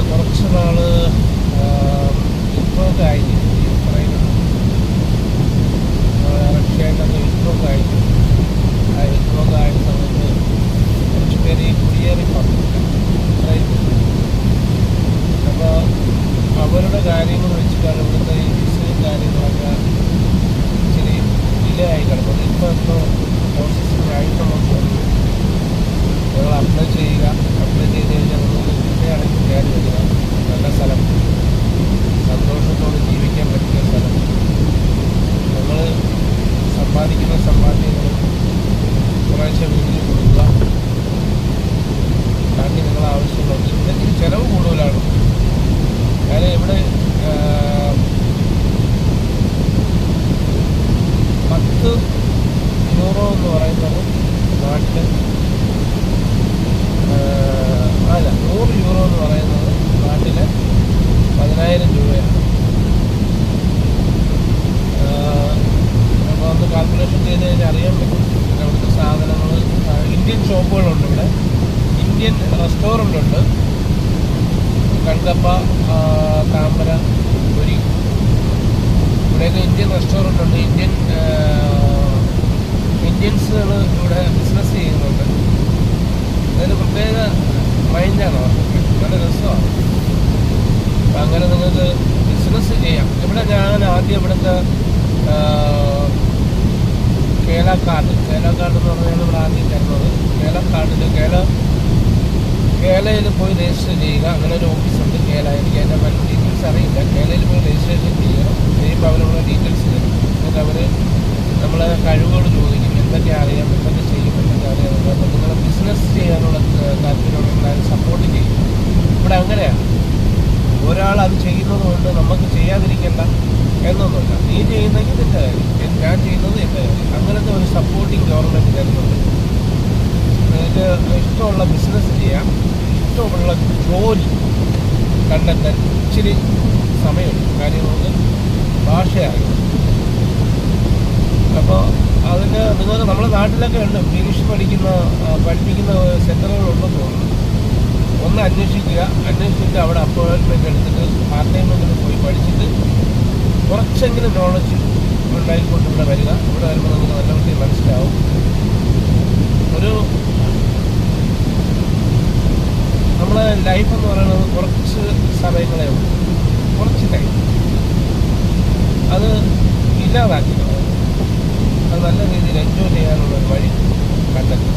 കുറച്ച് നാൾ യുദ്ധമൊക്കെ ആയിരിക്കും പറയുന്നത്. റഷ്യയായിട്ടൊക്കെ യുദ്ധമൊക്കെ ആയിരിക്കും. ആ യുദ്ധമൊക്കെ ആയ സമയത്ത് കുറച്ച് പേര് ഈ കുടിയേറി പറഞ്ഞില്ല. അപ്പോൾ അവരുടെ കാര്യങ്ങൾ വെച്ചിട്ടാണ് ഇവിടുത്തെ ഈ വിസയും കാര്യങ്ങളൊക്കെ ഇച്ചിരി ഡിലേ ആയി കിടക്കുന്നത്. ഇപ്പോൾ എന്തോ പ്രോസസ്സിങ് ആയിട്ടുണ്ടെന്ന് തോന്നുന്നു. നിങ്ങൾ അപ്ലൈ ചെയ്യുക. അപ്ലൈ ചെയ്ത് കഴിഞ്ഞാൽ നമുക്ക് കിട്ടുകയാണെങ്കിൽ കയറി വരിക. നല്ല സ്ഥലം, സന്തോഷത്തോടെ ജീവിക്കാൻ പറ്റിയ സ്ഥലം. നിങ്ങൾ സമ്പാദിക്കുന്ന സമ്പാദ്യങ്ങൾ കുറേശ്ശെ വീട്ടിൽ കൊടുക്കുക. ബാക്കി നിങ്ങളെ ആവശ്യമുള്ളത്. ഇതിന് ചിലവ് കൂടുതലാണ്. കാരണം ഇവിടെ 10 യൂറോ എന്ന് പറയുന്നത് നാട്ടിൽ, അല്ല 100 യൂറോ എന്ന് പറയുന്നത് നാട്ടിൽ 10,000 രൂപയാണ്. അപ്പോൾ ഒന്ന് കാൽക്കുലേഷൻ ചെയ്ത് കഴിഞ്ഞാൽ അറിയാൻ പറ്റും. അവിടുത്തെ സാധനങ്ങൾ, ഇന്ത്യൻ ഷോപ്പുകളുണ്ട് ഇവിടെ, ഇന്ത്യൻ റെസ്റ്റോറൻ്റ് ഉണ്ട്. കൽക്കപ്പ, താമര, പൊരി, ഇവിടെയൊക്കെ ഇന്ത്യൻ റെസ്റ്റോറൻ്റ് ഉണ്ട്. ഇന്ത്യൻസുകൾ ഇവിടെ ബിസിനസ് ചെയ്യുന്നുണ്ട്. അതൊരു പ്രത്യേക മൈൻഡാണ് അവർക്ക്. നല്ല രസമാണ്. അപ്പം അങ്ങനെ നിങ്ങൾക്ക് ബിസിനസ് ചെയ്യാം. ഇവിടെ ഞാൻ ആദ്യം ഇവിടുത്തെ കേല കാർഡ് എന്ന് പറഞ്ഞാൽ ഇവിടെ ആദ്യം തരുന്നത്. കേരളയിൽ പോയി രജിസ്റ്റർ ചെയ്യുക. അങ്ങനെ ഒരു ഓഫീസുണ്ട് കേരള. എനിക്ക് അതിൻ്റെ മറ്റു ഡീറ്റെയിൽസ് അറിയില്ല. കേരളയിൽ പോയി രജിസ്ട്രേഷൻ ചെയ്യുമ്പോൾ അവരുടെ ഡീറ്റെയിൽസ് തരും. എന്നിട്ട് അവർ നമ്മളെ കഴിവുകൾ ചോദിക്കും. എന്തൊക്കെ അറിയാം, എന്തൊക്കെ ചെയ്യും, എന്തൊക്കെ അറിയാം. അപ്പോൾ നിങ്ങൾ ബിസിനസ് ചെയ്യാനുള്ള താല്പര്യമുള്ള സപ്പോർട്ട് ചെയ്യും. ഇവിടെ അങ്ങനെയാണ്. ഒരാൾ അത് ചെയ്യുന്നത് കൊണ്ട് നമുക്ക് ചെയ്യാതിരിക്കേണ്ട എന്നൊന്നുമില്ല. നീ ചെയ്യുന്നെങ്കിൽ നിൻ്റെ കാര്യം, ഞാൻ ചെയ്യുന്നത് എൻ്റെ കാര്യം. അങ്ങനത്തെ ഒരു സപ്പോർട്ടിങ് ഗവൺമെൻറ് തരുന്നുണ്ട്. നിങ്ങൾക്ക് ഇഷ്ടമുള്ള ബിസിനസ് ചെയ്യാം. ഇഷ്ടമുള്ള ജോലി കണ്ടെത്താൻ ഇച്ചിരി സമയമുണ്ട്. കാര്യം നമുക്ക് ഭാഷയാകും. അപ്പോൾ അതിന് നിങ്ങൾക്ക് നമ്മുടെ നാട്ടിലൊക്കെ ഉണ്ട് ഇംഗ്ലീഷ് പഠിപ്പിക്കുന്ന സെൻ്ററുകളുണ്ടെന്ന് തോന്നുന്നു. ഒന്ന് അന്വേഷിച്ചിട്ട് അവിടെ അപ്പോയിൻമെൻറ്റ് എടുത്തിട്ട് പാർട്ട് ടൈമിൽ പോയി പഠിച്ചിട്ട് കുറച്ചെങ്കിലും നോളജ് ഉണ്ടായിക്കൊണ്ട് ഇവിടെ വരിക. ഇവിടെ വരുമ്പോൾ നമുക്ക് നല്ലവണ്ണം മനസ്സിലാവും. നമ്മളെ ലൈഫ് എന്ന് പറയുന്നത് കുറച്ച് സമയങ്ങളേ ഉള്ളൂ, കുറച്ച് ടൈം. അത് ഇല്ലാതാക്കി അത് നല്ല രീതിയിൽ എൻജോയ് ചെയ്യാനുള്ളൊരു വഴി കണ്ടെത്തുക.